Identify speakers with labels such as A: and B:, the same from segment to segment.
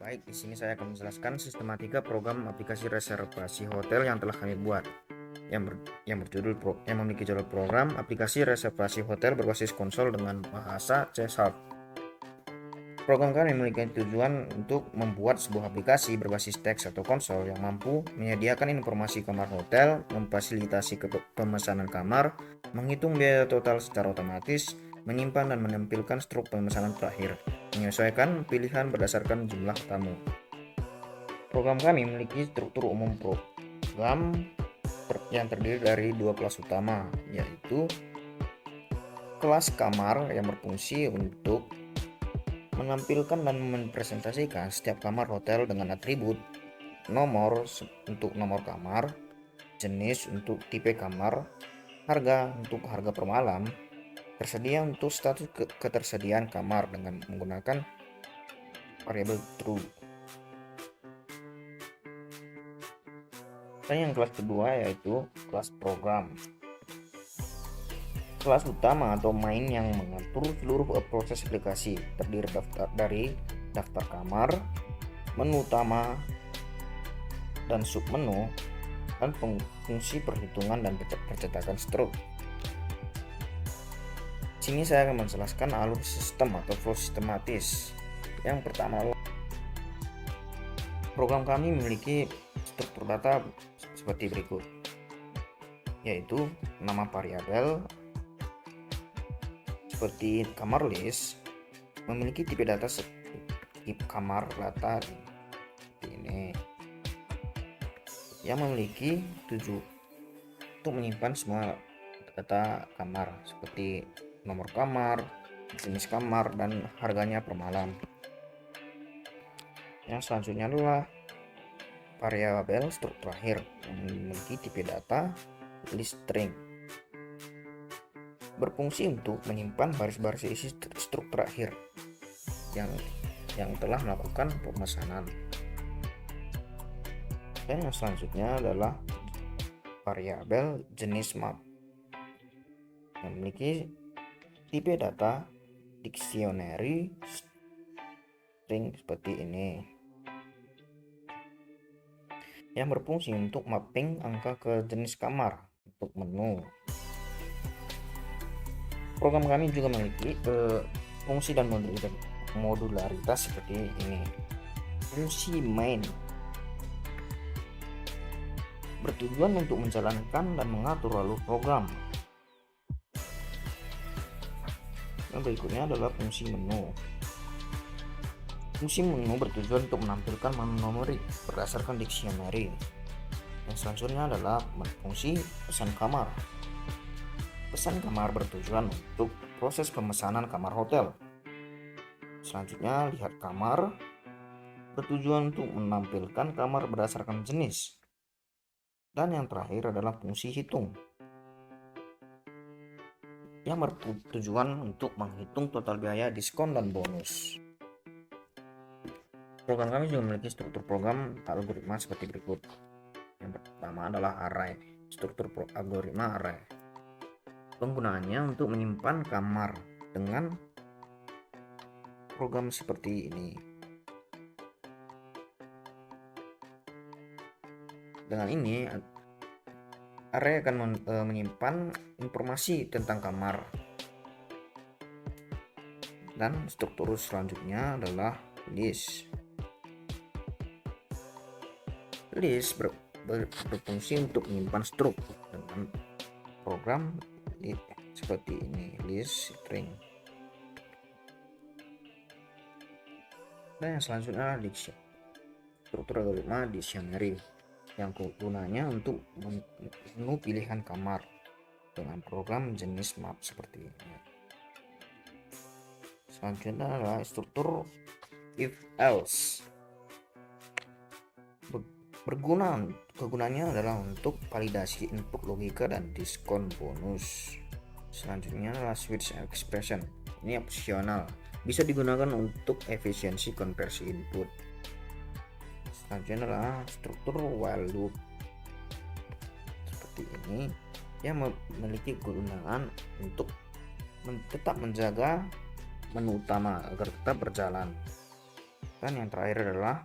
A: Baik, di sini saya akan menjelaskan sistematika program aplikasi reservasi hotel yang telah kami buat. Yang memiliki judul program aplikasi reservasi hotel berbasis konsol dengan bahasa C#. Program kami memiliki tujuan untuk membuat sebuah aplikasi berbasis teks atau konsol yang mampu menyediakan informasi kamar hotel, memfasilitasi pemesanan kamar, menghitung biaya total secara otomatis, menyimpan dan menampilkan struk pemesanan terakhir, menyesuaikan pilihan berdasarkan jumlah tamu. Program kami memiliki struktur umum program yang terdiri dari dua kelas utama, yaitu kelas kamar yang berfungsi untuk menampilkan dan mempresentasikan setiap kamar hotel dengan atribut, nomor untuk nomor kamar, jenis untuk tipe kamar, harga untuk harga per malam, tersedia untuk status ketersediaan kamar dengan menggunakan variabel true. Dan yang kelas kedua yaitu kelas program. Kelas utama atau main yang mengatur seluruh proses aplikasi, terdiri dari daftar kamar, menu utama, dan submenu, dan fungsi perhitungan dan percetakan struk. Sini saya akan menjelaskan alur sistem atau flow sistematis. Yang pertama, program kami memiliki struktur data seperti berikut, yaitu nama variabel seperti kamar list, memiliki tipe data tipe kamar data seperti ini, yang memiliki tujuan untuk menyimpan semua data kamar seperti nomor kamar, jenis kamar, dan harganya per malam. Yang selanjutnya adalah variabel struk terakhir yang memiliki tipe data list string, berfungsi untuk menyimpan baris-baris isi struk terakhir yang telah melakukan pemesanan. Dan yang selanjutnya adalah variabel jenis map yang memiliki tipe data dictionary string seperti ini, yang berfungsi untuk mapping angka ke jenis kamar untuk menu. Program kami juga memiliki fungsi dan modularitas seperti ini. Fungsi main bertujuan untuk menjalankan dan mengatur alur program. Yang berikutnya adalah fungsi menu. Fungsi menu bertujuan untuk menampilkan menu numerik berdasarkan dictionary. Yang selanjutnya adalah fungsi pesan kamar. Pesan kamar bertujuan untuk proses pemesanan kamar hotel. Selanjutnya, lihat kamar bertujuan untuk menampilkan kamar berdasarkan jenis. Dan yang terakhir adalah fungsi hitung yang bertujuan untuk menghitung total biaya, diskon, dan bonus. Program kami juga memiliki struktur program algoritma seperti berikut. Yang pertama adalah array. Struktur algoritma array. Penggunaannya untuk menyimpan kamar dengan program seperti ini. Dengan ini, array akan menyimpan informasi tentang kamar. Dan struktur selanjutnya adalah list. List berfungsi untuk menyimpan struk dengan program seperti ini, list string. Dan yang selanjutnya adalah struktur algoritma dictionary yang gunanya untuk menu pilihan kamar dengan program jenis map seperti ini. Selanjutnya adalah struktur if else. Kegunaannya adalah untuk validasi input logika dan diskon bonus. Selanjutnya adalah switch expression. Ini opsional, bisa digunakan untuk efisiensi konversi input. Selanjutnya adalah struktur while loop seperti ini, yang memiliki kegunaan untuk tetap menjaga menu utama agar tetap berjalan. Dan yang terakhir adalah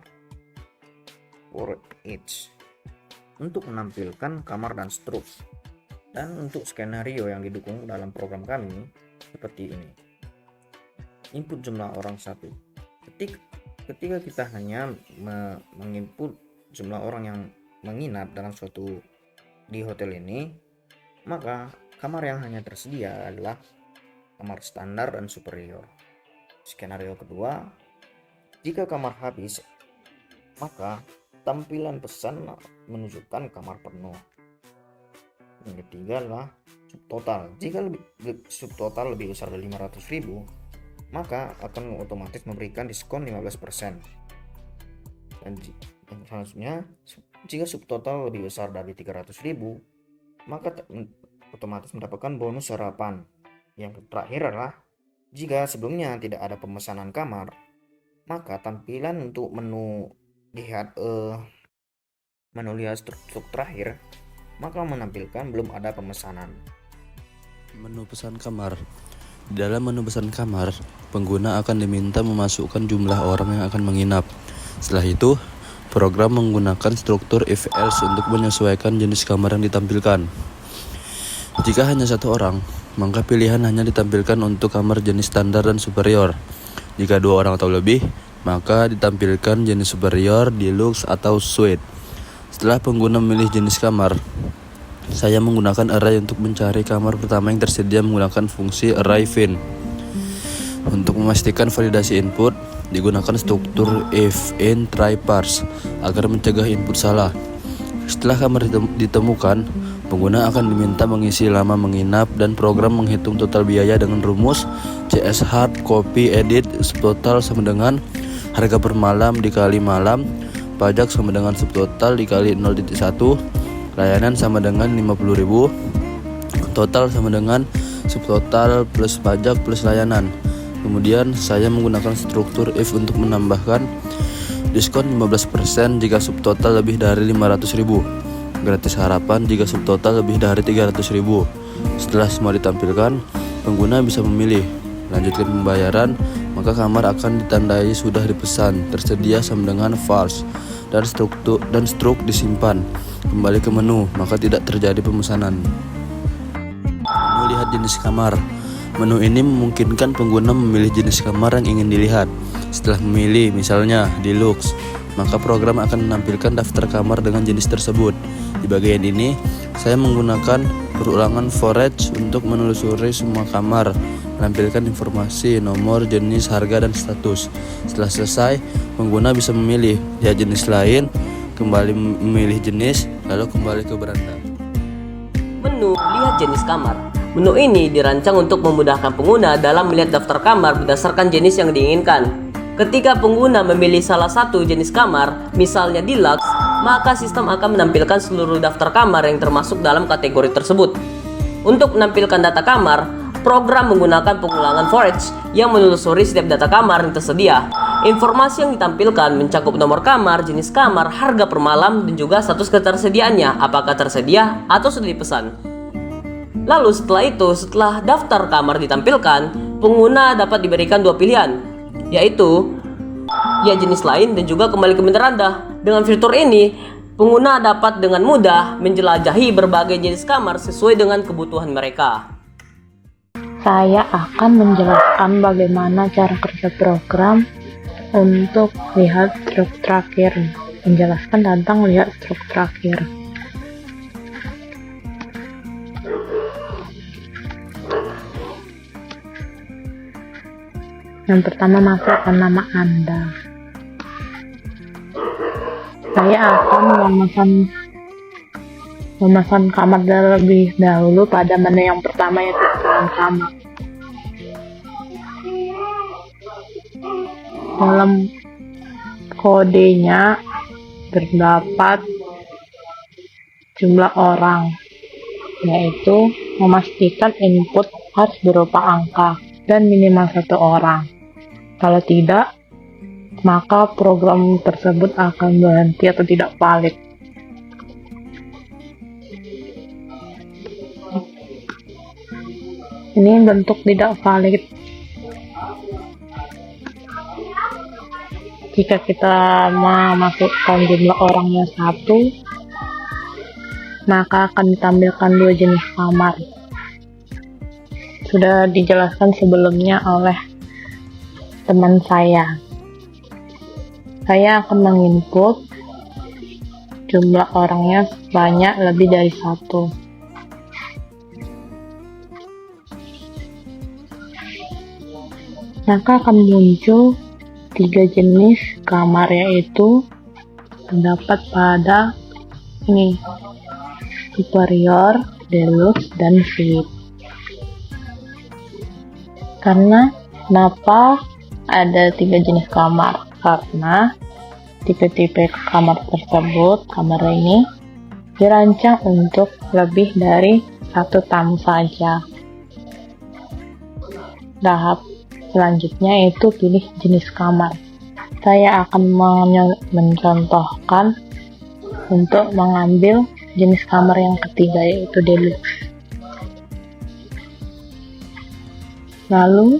A: for each, untuk menampilkan kamar dan struk. Dan untuk skenario yang didukung dalam program kami seperti ini. Input jumlah orang 1. Ketika kita hanya menginput jumlah orang yang menginap dalam di hotel ini, maka kamar yang hanya tersedia adalah kamar standar dan superior. Skenario kedua, jika kamar habis, maka tampilan pesan menunjukkan kamar penuh. Yang ketiga adalah subtotal. Jika subtotal lebih besar dari 500.000, maka akan otomatis memberikan diskon 15%. Dan selanjutnya, jika subtotal lebih besar dari 300.000, maka otomatis mendapatkan bonus sarapan. Yang terakhir adalah jika sebelumnya tidak ada pemesanan kamar, maka tampilan untuk menu lihat struk terakhir, maka menampilkan belum ada pemesanan.
B: Menu pesan kamar. Di dalam menu pesan kamar, pengguna akan diminta memasukkan jumlah orang yang akan menginap. Setelah itu, program menggunakan struktur if else untuk menyesuaikan jenis kamar yang ditampilkan. Jika hanya satu orang, maka pilihan hanya ditampilkan untuk kamar jenis standar dan superior. Jika 2 orang atau lebih, maka ditampilkan jenis superior, deluxe, atau suite. Setelah pengguna memilih jenis kamar, saya menggunakan array untuk mencari kamar pertama yang tersedia menggunakan fungsi array fin. Untuk memastikan validasi input, digunakan struktur if in try parse agar mencegah input salah. Setelah kamar ditemukan, pengguna akan diminta mengisi lama menginap dan program menghitung total biaya dengan rumus CS hard copy edit subtotal sama dengan harga per malam dikali malam, pajak sama dengan subtotal dikali 0.1, layanan sama dengan 50.000, total sama dengan subtotal plus pajak plus layanan. Kemudian saya menggunakan struktur if untuk menambahkan diskon 15% jika subtotal lebih dari 500.000, gratis harapan jika subtotal lebih dari 300.000. Setelah semua ditampilkan, pengguna bisa memilih lanjutkan pembayaran, maka kamar akan ditandai sudah dipesan, tersedia sama dengan false, dan struk disimpan. Kembali ke menu, maka tidak terjadi pemesanan. Menu lihat jenis kamar. Menu ini memungkinkan pengguna memilih jenis kamar yang ingin dilihat. Setelah memilih misalnya deluxe, maka program akan menampilkan daftar kamar dengan jenis tersebut. Di bagian ini, saya menggunakan perulangan for each untuk menelusuri semua kamar, menampilkan informasi, nomor, jenis, harga, dan status. Setelah selesai, pengguna bisa memilih ya jenis lain, kembali memilih jenis, lalu kembali ke beranda.
C: Menu lihat jenis kamar. Menu ini dirancang untuk memudahkan pengguna dalam melihat daftar kamar berdasarkan jenis yang diinginkan. Ketika pengguna memilih salah satu jenis kamar, misalnya deluxe, maka sistem akan menampilkan seluruh daftar kamar yang termasuk dalam kategori tersebut. Untuk menampilkan data kamar, program menggunakan pengulangan for each yang menelusuri setiap data kamar yang tersedia. Informasi yang ditampilkan mencakup nomor kamar, jenis kamar, harga per malam, dan juga status ketersediaannya, apakah tersedia atau sudah dipesan. Lalu setelah daftar kamar ditampilkan, pengguna dapat diberikan 2 pilihan, yaitu ya jenis lain dan juga kembali ke beranda. Dengan fitur ini, pengguna dapat dengan mudah menjelajahi berbagai jenis kamar sesuai dengan kebutuhan mereka.
D: Saya akan menjelaskan bagaimana cara kerja program untuk lihat struk terakhir. Menjelaskan tentang lihat struk terakhir. Yang pertama, masukkan nama Anda. Saya akan memesan kamar terlebih dahulu pada menu yang pertama, yaitu pesan kamar. Dalam kodenya terdapat jumlah orang, yaitu memastikan input harus berupa angka dan minimal 1 orang. Kalau tidak, maka program tersebut akan berhenti atau tidak valid. Ini bentuk tidak valid. Jika kita memasukkan jumlah orangnya 1, maka akan ditampilkan 2 jenis kamar. Sudah dijelaskan sebelumnya oleh teman saya. Saya akan menginput jumlah orangnya sebanyak lebih dari 1. Maka akan muncul 3 jenis kamar, yaitu terdapat pada ini: superior, deluxe, dan suite. Kenapa ada 3 jenis kamar? Karena tipe-tipe kamar tersebut, kamar ini dirancang untuk lebih dari 1 tamu saja. Tahap selanjutnya itu pilih jenis kamar. Saya akan mencontohkan untuk mengambil jenis kamar yang ketiga, yaitu deluxe. Lalu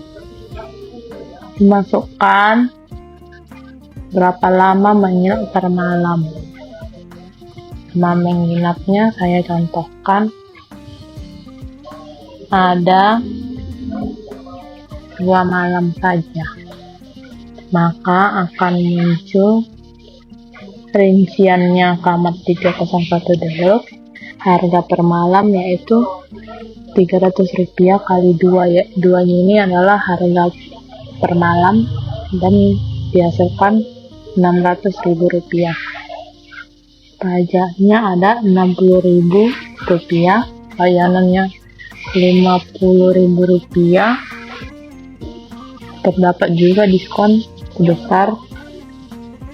D: dimasukkan berapa lama menginap per malam. Menginapnya saya contohkan ada 2 malam saja, maka akan muncul rinciannya kamar 301 Deluxe. Harga per malam yaitu Rp300 kali 2, ya. 2 ini adalah harga per malam dan dihasilkan Rp600.000. Pajaknya ada Rp60.000, layanannya Rp50.000. Terdapat juga diskon sebesar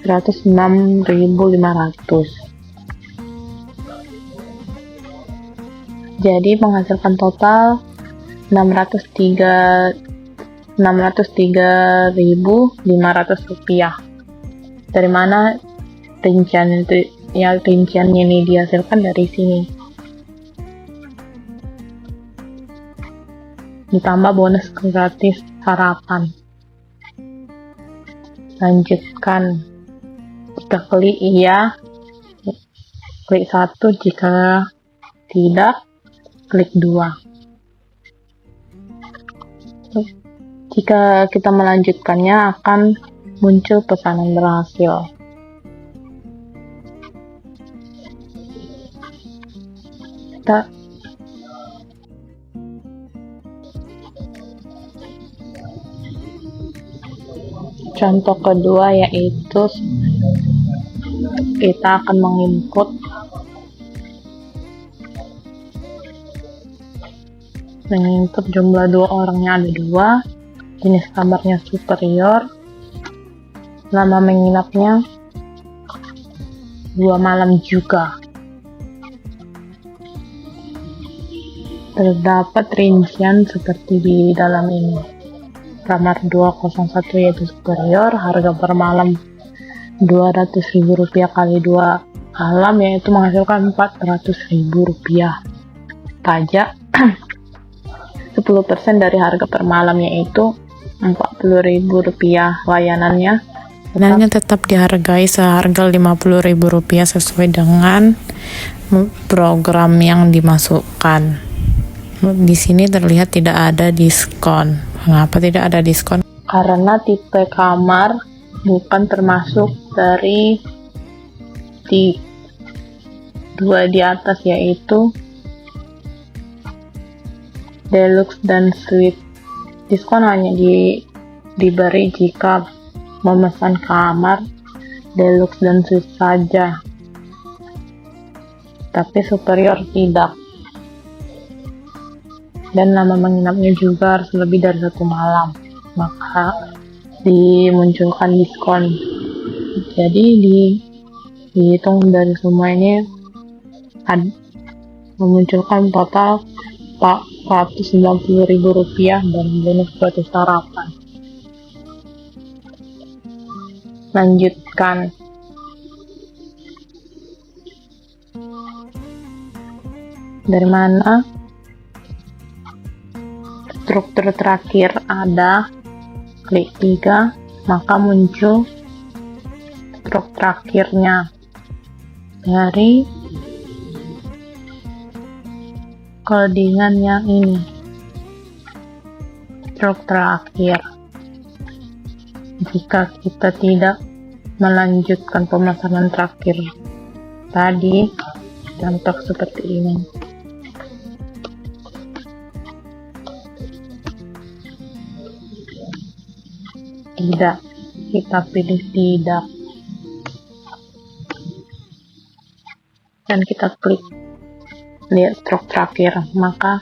D: Rp106.500. Jadi menghasilkan total Rp603.500. Dari mana rincian itu? Ya, rinciannya ini dihasilkan dari sini. Ditambah bonus gratis sarapan. Lanjutkan. Jika klik iya, klik 1. Jika tidak, klik 2. Jika kita melanjutkannya, akan muncul pesanan berhasil. Contoh kedua yaitu kita akan menginput jumlah 2 orangnya ada 2, jenis kamarnya superior, lama menginapnya 2 malam juga. Terdapat rincian seperti di dalam ini. Kamar 201 yaitu superior, harga per malam Rp200.000 kali 2 malam, yaitu menghasilkan Rp400.000. Pajak 10% dari harga per malam, yaitu Rp40.000. Layanannya tetap dihargai seharga Rp50.000 sesuai dengan program yang dimasukkan. Di sini terlihat tidak ada diskon. Mengapa tidak ada diskon? Karena tipe kamar bukan termasuk dari 2 di atas, yaitu deluxe dan suite. Diskon hanya diberi jika memesan kamar deluxe dan suite saja, tapi superior tidak. Dan lama menginapnya juga harus lebih dari 1 malam, maka dimunculkan diskon. Jadi dihitung dari semua ini memunculkan total Rp490.000 dan bonus gratis sarapan. Lanjutkan. Dari mana? Struktur terakhir ada, klik 3, maka muncul stroke terakhirnya dari codingan yang ini. Stroke terakhir. Jika kita tidak melanjutkan pemasangan terakhir tadi, contoh seperti ini. Tidak, kita pilih tidak. Dan kita klik lihat stroke terakhir, maka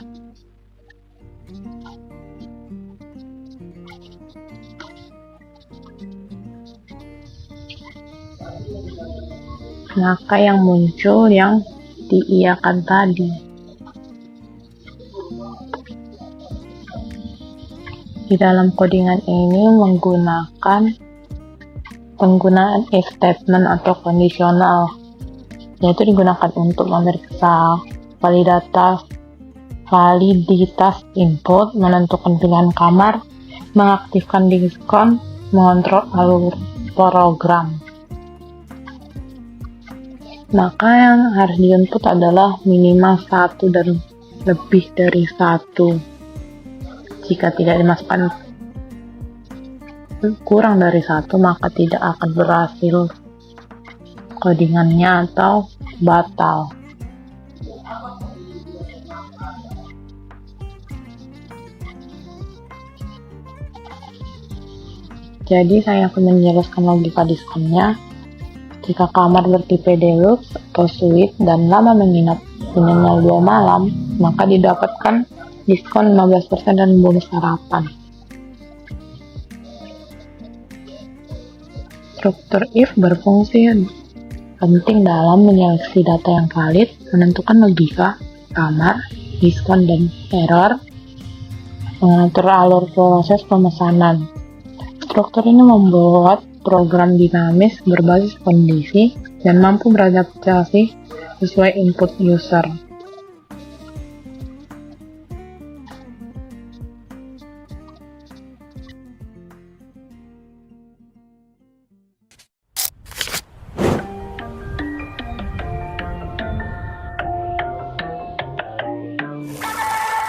D: yang muncul yang diiyakan tadi. Di dalam codingan ini menggunakan penggunaan if statement atau kondisional, yaitu digunakan untuk memeriksa validitas input, menentukan pilihan kamar, mengaktifkan diskon, mengontrol alur program. Maka yang harus di-input adalah minimal 1 dan lebih dari 1. Jika tidak dimasukkan kurang dari 1, maka tidak akan berhasil codingannya atau batal. Jadi saya akan menjelaskan logika diskonnya. Jika kamar bertipe deluxe atau suite dan lama menginap minimal 2 malam, maka didapatkan diskon 15% dan bonus sarapan. Struktur if berfungsi penting dalam menyeleksi data yang valid, menentukan logika kamar, diskon dan error, mengatur alur proses pemesanan. Struktur ini membuat program dinamis berbasis kondisi dan mampu beradaptasi sesuai input user.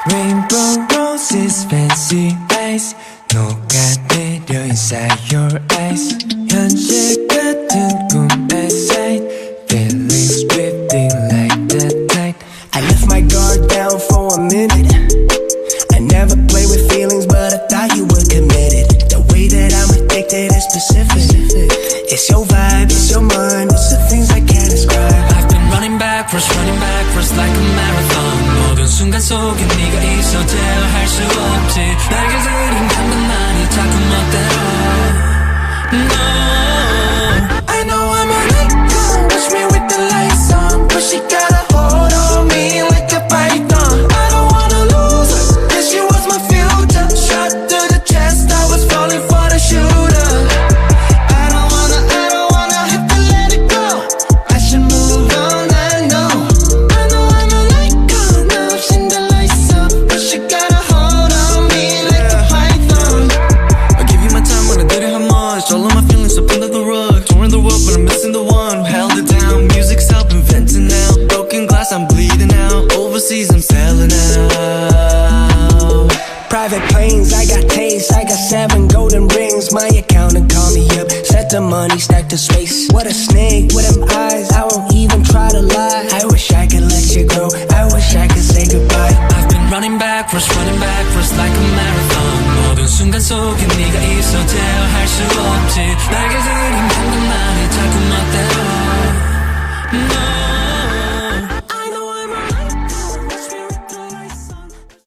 E: Rainbow roses, fancy eyes, 녹아내려 inside your eyes. 현실 같은 꿈의 sight, feelings drifting like the tide. I left my guard down for a minute. I never play with feelings, but I thought you were committed. The way that I'm addicted is specific. It's your vibe, it's your mind, it's the things I can't describe. I've been running backwards like a marathon. 모든 순간 속에 네가 있어 대화할 수 없지. 날개 들인 감각만이 자꾸 멋대로. No, I know I'm a icon. Watch me with the lights on, but she got a hold on me like a python. I don't wanna lose her, 'cause she was my future. Shot to the chest, I was falling for the shooter. I don't wanna have to let it go. I should move on, I know I'm an icon. Now I've seen the lights up, but she got a hold on me like a python. I give you my time when I didn't have much. All of my feelings up under the rug. Touring the world, but I'm missing the one who held it down. Music's helping venting now. Broken glass, I'm bleeding out. Overseas, I'm selling out. Private planes, I got taste. I got 7 golden rings. My accountant call me up. Set the money, stack the space. What a snake with them eyes. I won't even try to lie. I wish I could let you go. I wish I could say goodbye. I've been running backwards like a marathon. 모든 순간 속에 네가 있어 대화할 수 없지. 날개 들인 감각만이 자꾸만